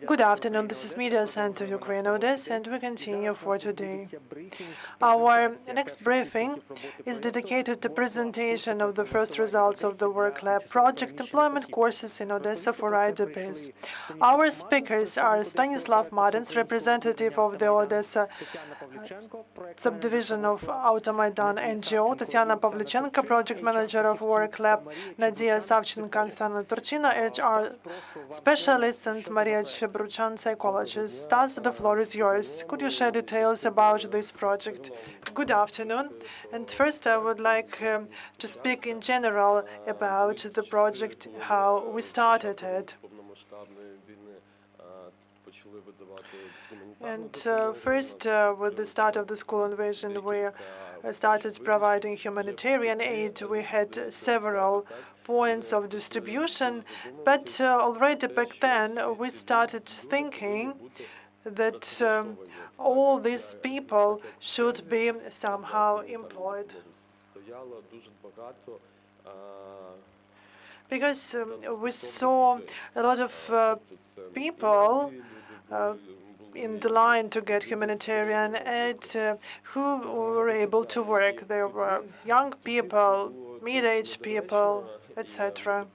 Good afternoon, this is Media Center Ukraine, Odesa, and we continue for today. Our next briefing is dedicated to presentation of the first results of the Work Lab project employment courses in Odesa for IPDs. Our speakers are Stanislav Madens, representative of the Odesa subdivision of Automaidan NGO, Tetiana Pavlichenko, project manager of Work Lab, Nadiya Savchenko, Oksana Turchyna, HR specialist, and Chebruchan, psychologist. Thus, the floor is yours. Could you share details about this project? Good afternoon. And first, I would like to speak in general about the project, how we started it. And first, with the start of the school invasion, we started providing humanitarian aid. We had several points of distribution, but already back then we started thinking that all these people should be somehow employed. Because we saw a lot of people in the line to get humanitarian aid who were able to work. There were young people, mid-aged people, etc.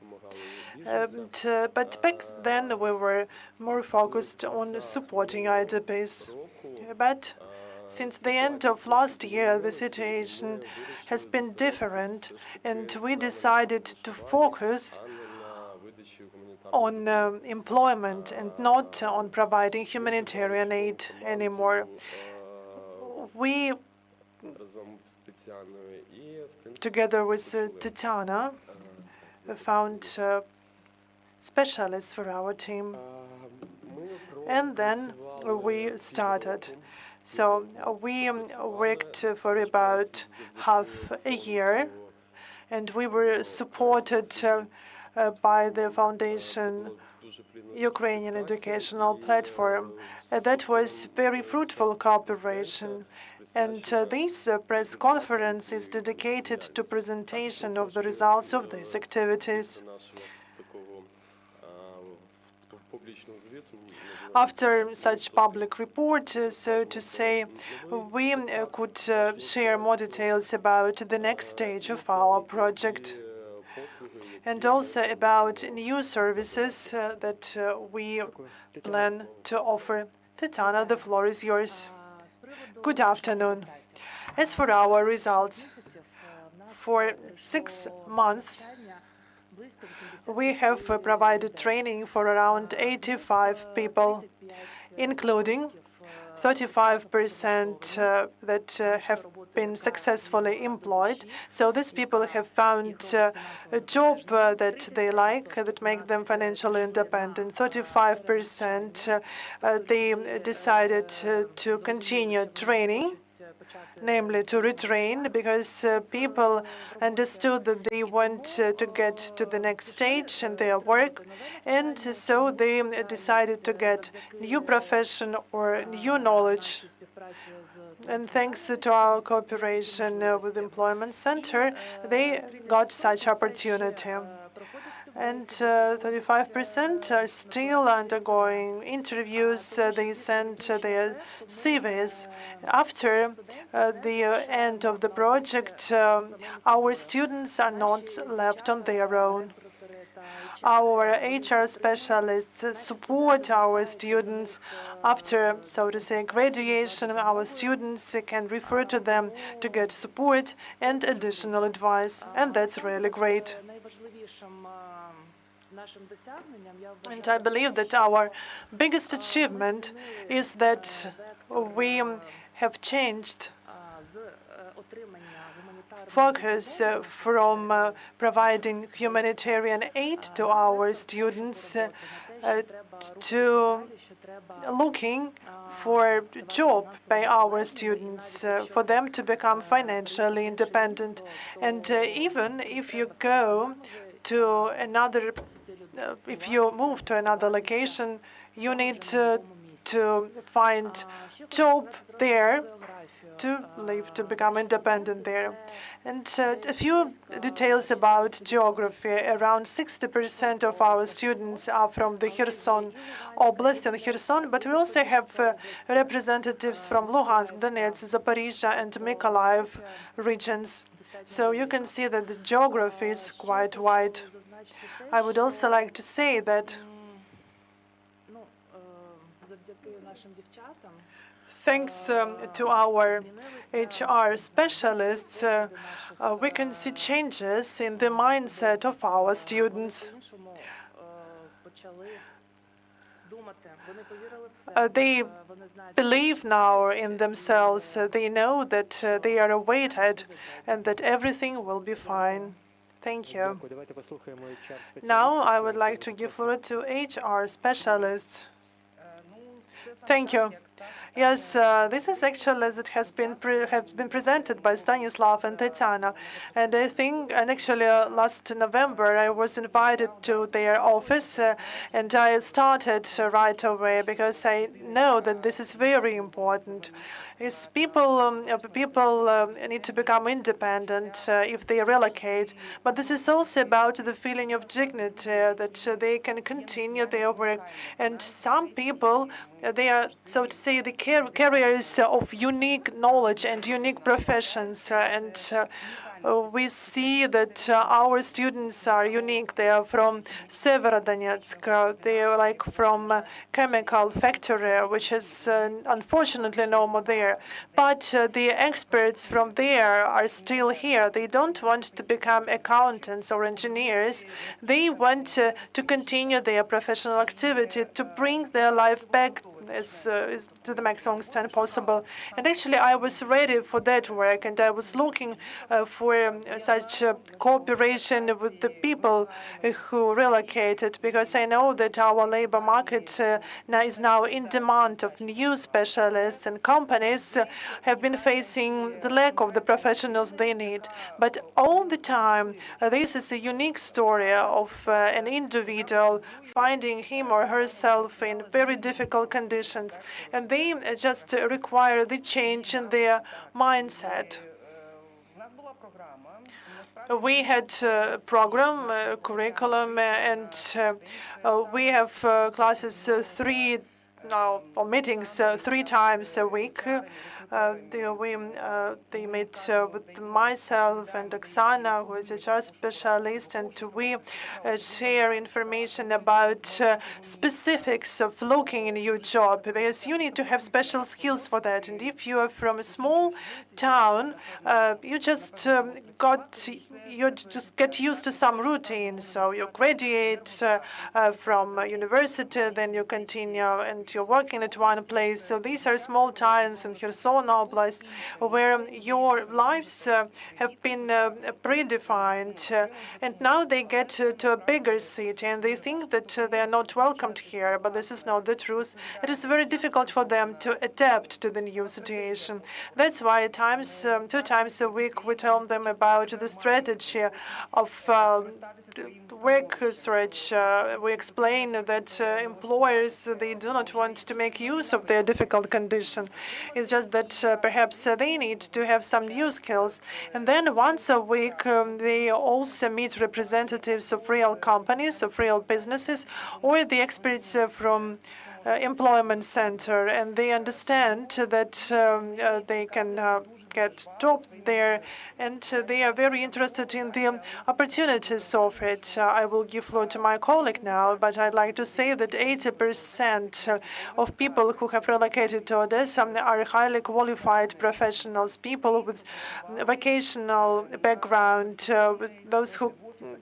But back then we were more focused on supporting IPDs. But since the end of last year, the situation has been different, and we decided to focus on employment and not on providing humanitarian aid anymore. We, together with Tetiana, found specialists for our team. And then we started. So we worked for about half a year, and we were supported by the foundation Ukrainian Educational Platform. That was very fruitful cooperation. And this press conference is dedicated to presentation of the results of these activities. After such public report, so to say, we could share more details about the next stage of our project, and also about new services that we plan to offer. Tetiana, the floor is yours. Good afternoon. As for our results, for 6 months, we have provided training for around 85 people, including 35% that have been successfully employed. So these people have found a job that they like, that make them financially independent. 35% they decided to continue training, namely to retrain, because people understood that they want to get to the next stage in their work, and so they decided to get new profession or new knowledge. And thanks to our cooperation with the Employment Center, they got such opportunity. And 35% are still undergoing interviews. They sent their CVs. After the end of the project, our students are not left on their own. Our HR specialists support our students. After, so to say, graduation, our students can refer to them to get support and additional advice, and that's really great. And I believe that our biggest achievement is that we have changed focus from providing humanitarian aid to our students to looking for a job by our students, for them to become financially independent. And even if you go to another, if you move to another location, you need to find job there, to live, to become independent there. And a few details about geography. Around 60% of our students are from the Kherson Oblast and Kherson, but we also have representatives from Luhansk, Donetsk, Zaporizhzhia, and Mykolaiv regions. So you can see that the geography is quite wide. I would also like to say that thanks to our HR specialists, we can see changes in the mindset of our students. They believe now in themselves. They know that they are awaited and that everything will be fine. Thank you. Now I would like to give floor to HR specialists. Thank you. Yes, this is actually as it has been presented by Stanislav and Tetiana, and I think, and actually last November I was invited to their office, and I started right away because I know that this is very important. Is people need to become independent if they relocate, but this is also about the feeling of dignity that they can continue their work. And some people, they are, so to say, the carriers of unique knowledge and unique professions, we see that our students are unique. They are from Severodonetsk. They are like from a chemical factory, which is unfortunately no more there. But the experts from there are still here. They don't want to become accountants or engineers. They want to continue their professional activity, to bring their life back to the maximum extent possible. And actually, I was ready for that work, and I was looking for such cooperation with the people who relocated, because I know that our labor market is now in demand of new specialists, and companies have been facing the lack of the professionals they need. But all the time, this is a unique story of an individual finding him or herself in very difficult conditions, and they just require the change in their mindset. We had a program, curriculum, and we have classes or meetings 3 times a week. They meet with myself and Oksana, who is a HR specialist, and we share information about specifics of looking in your job, because you need to have special skills for that. And if you are from a small town, you just get used to some routine. So you graduate from university, then you continue and you're working at one place. So these are small towns in Kherson Oblast where your lives have been predefined, and now they get to a bigger city and they think that they are not welcomed here, but this is not the truth. It is very difficult for them to adapt to the new situation. That's why at times, 2 times a week, we tell them about the strategy of work search. We explain that employers, they do not want to make use of their difficult condition. It's just that perhaps they need to have some new skills. And then once a week, they also meet representatives of real companies, of real businesses, or the experts from employment center, and they understand that they can get jobs there, and they are very interested in the opportunities of it. I will give floor to my colleague now, but I'd like to say that 80% of people who have relocated to Odessa are highly qualified professionals, people with vocational background, with those who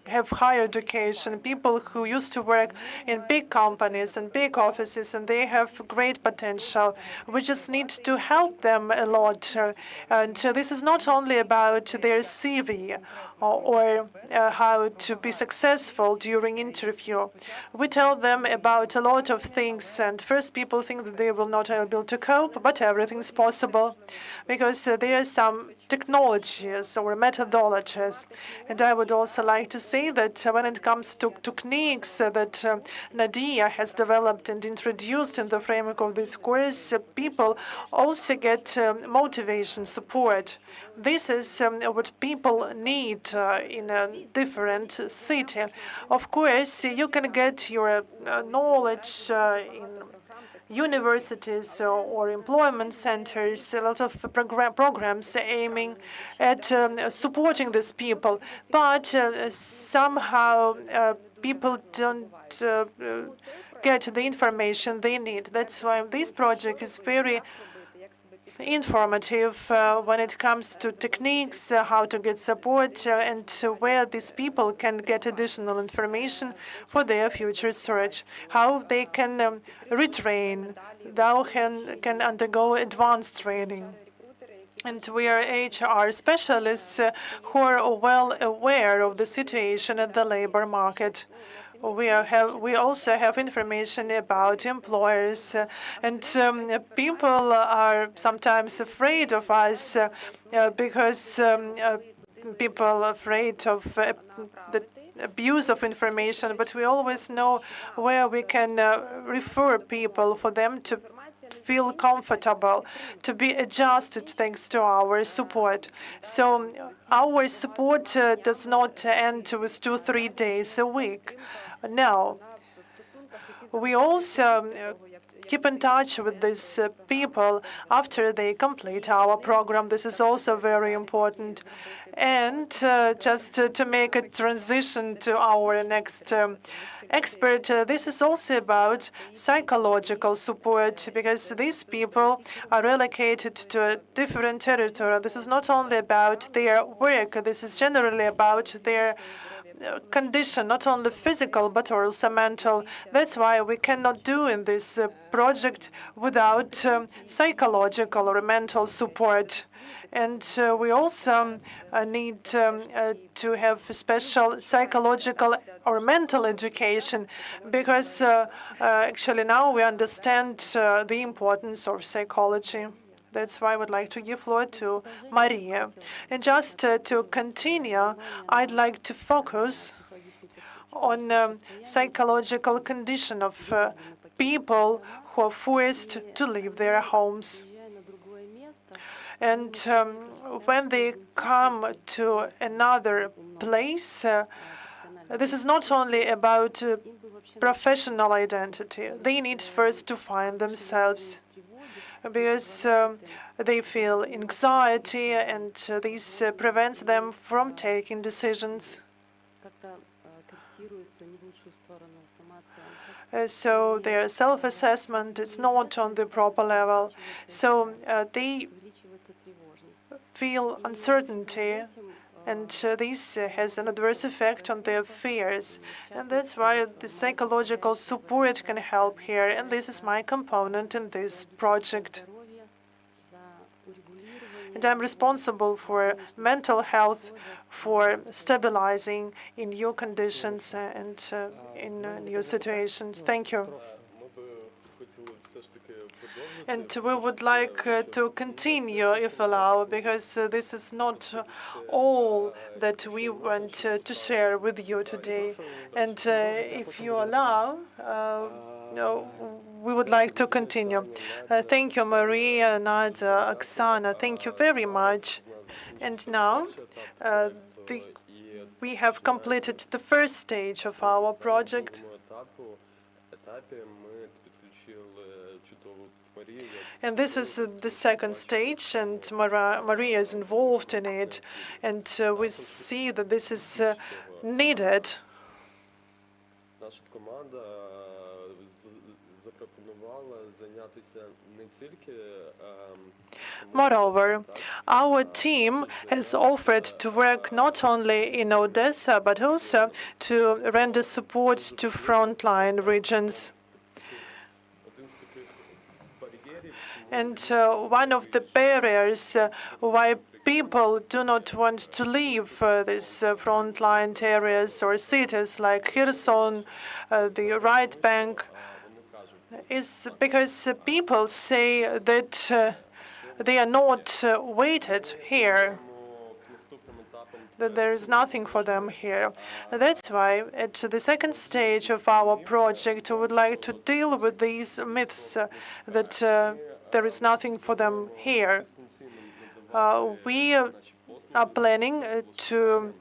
have higher education, people who used to work in big companies and big offices, and they have great potential. We just need to help them a lot. And this is not only about their CV or how to be successful during interview. We tell them about a lot of things, and first people think that they will not be able to cope, but everything's possible, because there are some technologies or methodologies. And I would also like like to say that when it comes to techniques that Nadiya has developed and introduced in the framework of this course, people also get motivation, support. This is what people need in a different city. Of course, you can get your knowledge in universities or employment centers, a lot of programs aiming at supporting these people, but somehow people don't get the information they need. That's why this project is very informative when it comes to techniques, how to get support, and where these people can get additional information for their future search, how they can retrain, how can undergo advanced training. And we are HR specialists who are well aware of the situation at the labor market. We also have information about employers, and people are sometimes afraid of us because people are afraid of the abuse of information. But we always know where we can refer people for them to feel comfortable, to be adjusted thanks to our support. So our support does not end with 2-3 days a week. No. We also keep in touch with these people after they complete our program. This is also very important. And just to make a transition to our next expert, this is also about psychological support, because these people are relocated to a different territory. This is not only about their work, this is generally about their condition, not only physical but also mental. That's why we cannot do in this project without psychological or mental support. And we also need to have special psychological or mental education, because actually now we understand the importance of psychology. That's why I would like to give floor to Maria. And just to continue, I'd like to focus on psychological condition of people who are forced to leave their homes. And when they come to another place, this is not only about professional identity. They need first to find themselves, because they feel anxiety, and this prevents them from taking decisions. So their self-assessment is not on the proper level. So they feel uncertainty, and this has an adverse effect on their fears. And that's why the psychological support can help here, and this is my component in this project. And I'm responsible for mental health, for stabilizing in new conditions and in new situations. Thank you. And we would like to continue, if allowed, because this is not all that we want to share with you today. And if you allow, we would like to continue. Thank you, Maria, Nadia, Oksana. Thank you very much. And now we have completed the first stage of our project. And this is the second stage, and Maria is involved in it, and we see that this is needed. Moreover, our team has offered to work not only in Odesa, but also to render support to frontline regions. And one of the barriers why people do not want to leave these frontline areas or cities like Kherson, the right bank, is because people say that they are not weighted here. that there is nothing for them here. That's why at the second stage of our project, we would like to deal with these myths that there is nothing for them here. We are planning to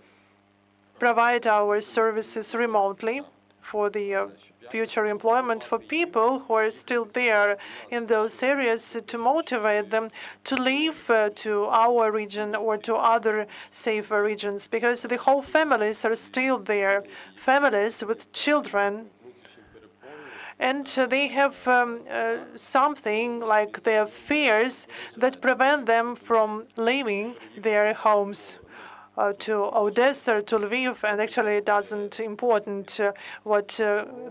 provide our services remotely for the future employment for people who are still there in those areas, to motivate them to leave to our region or to other safer regions, because the whole families are still there, families with children, and they have something like their fears that prevent them from leaving their homes to Odesa, to Lviv, and actually it doesn't important what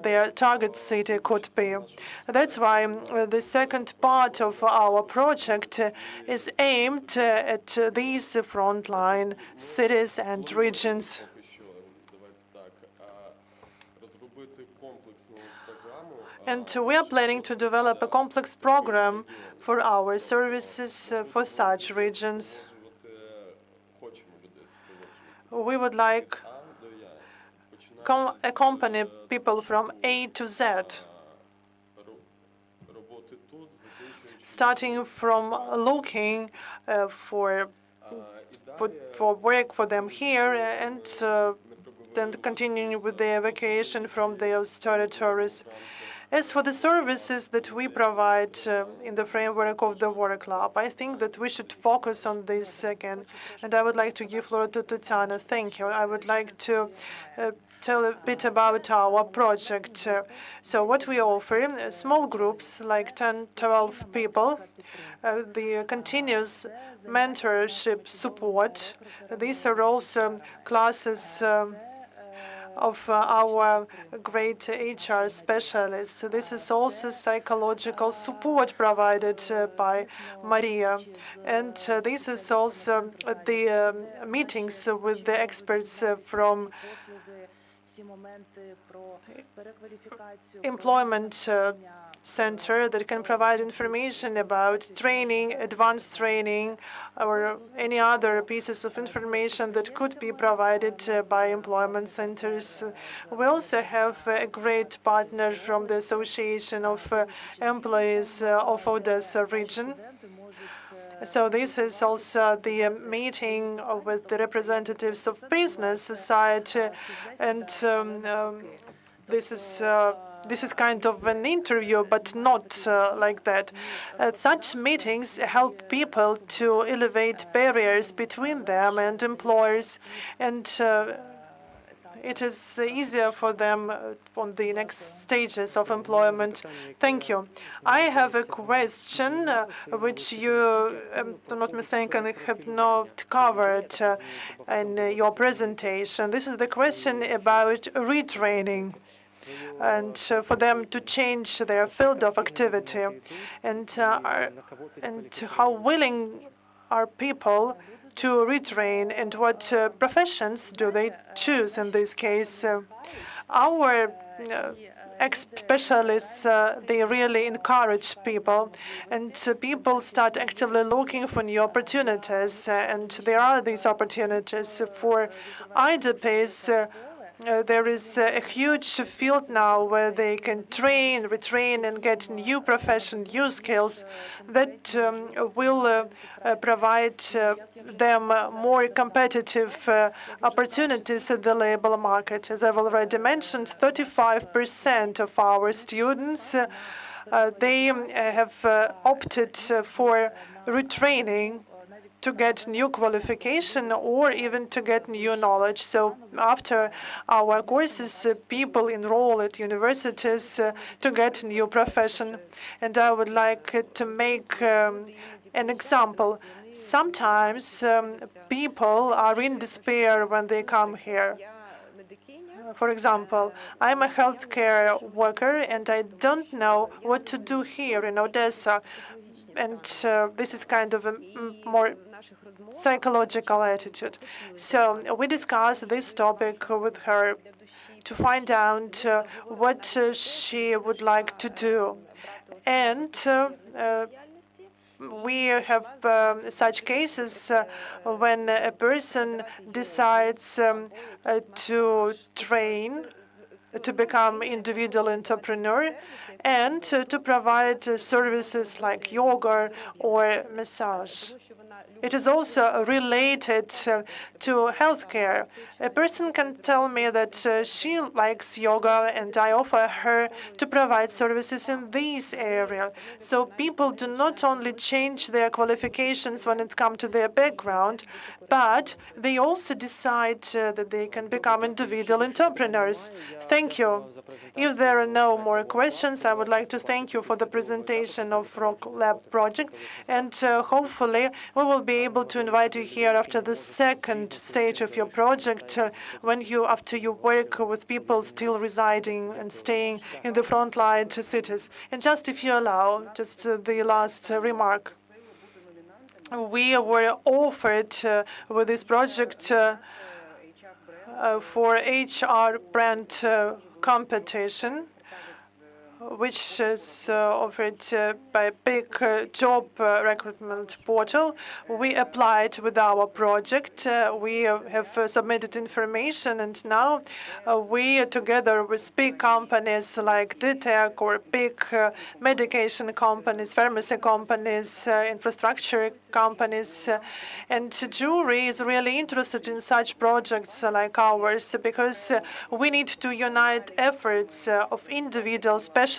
their target city could be. That's why the second part of our project is aimed at these frontline cities and regions. And we are planning to develop a complex program for our services for such regions. We would like accompany people from A to Z, starting from looking for work for them here, and then continuing with the evacuation from those territories. As for the services that we provide in the framework of the Work Club, I think that we should focus on this again. And I would like to give floor to Tetiana. Thank you. I would like to tell a bit about our project. So what we offer, small groups, like 10, 12 people, the continuous mentorship support. These are also classes of our great HR specialists. This is also psychological support provided by Maria. And this is also the meetings with the experts from employment center that can provide information about training, advanced training, or any other pieces of information that could be provided by employment centers. We also have a great partner from the Association of Employees of Odesa region. So this is also the meeting with the representatives of business society, and this is kind of an interview, but not like that. Such meetings help people to elevate barriers between them and employers, and it is easier for them on the next stages of employment. Thank you. I have a question which you, if I'm not mistaken, have not covered in your presentation. This is the question about retraining, and for them to change their field of activity, and how willing are people to retrain, and what professions do they choose in this case. Our specialists, they really encourage people, and people start actively looking for new opportunities, and there are these opportunities for IDPs. There is a huge field now where they can train, retrain, and get new profession, new skills that will provide them more competitive opportunities at the labor market. As I've already mentioned, 35% of our students, they have opted for retraining to get new qualification or even to get new knowledge. So after our courses, people enroll at universities to get new profession. And I would like to make an example. Sometimes people are in despair when they come here. For example, I'm a healthcare worker and I don't know what to do here in Odesa. And this is kind of a more psychological attitude. So we discussed this topic with her to find out what she would like to do. And we have such cases when a person decides to train to become individual entrepreneur and to provide services like yoga or massage. It is also related to healthcare. A person can tell me that she likes yoga, and I offer her to provide services in this area. So people do not only change their qualifications when it comes to their background, but they also decide that they can become individual entrepreneurs. Thank you. If there are no more questions, I would like to thank you for the presentation of Rock Lab project, and hopefully we will be able to invite you here after the second stage of your project, after you work with people still residing and staying in the frontline cities. And just if you allow, just the last remark. We were offered with this project for HR brand competition, which is offered by a big job recruitment portal. We applied with our project. We have submitted information, and now we, together with big companies like DTEC or big medication companies, pharmacy companies, infrastructure companies, and jury is really interested in such projects like ours because we need to unite efforts of individual specialists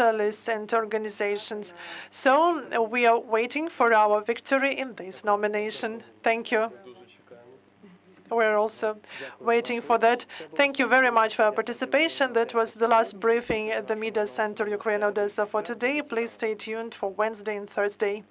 and organizations. So we are waiting for our victory in this nomination. Thank you. We're also waiting for that. Thank you very much for your participation. That was the last briefing at the Media Center Ukraine Odessa for today. Please stay tuned for Wednesday and Thursday.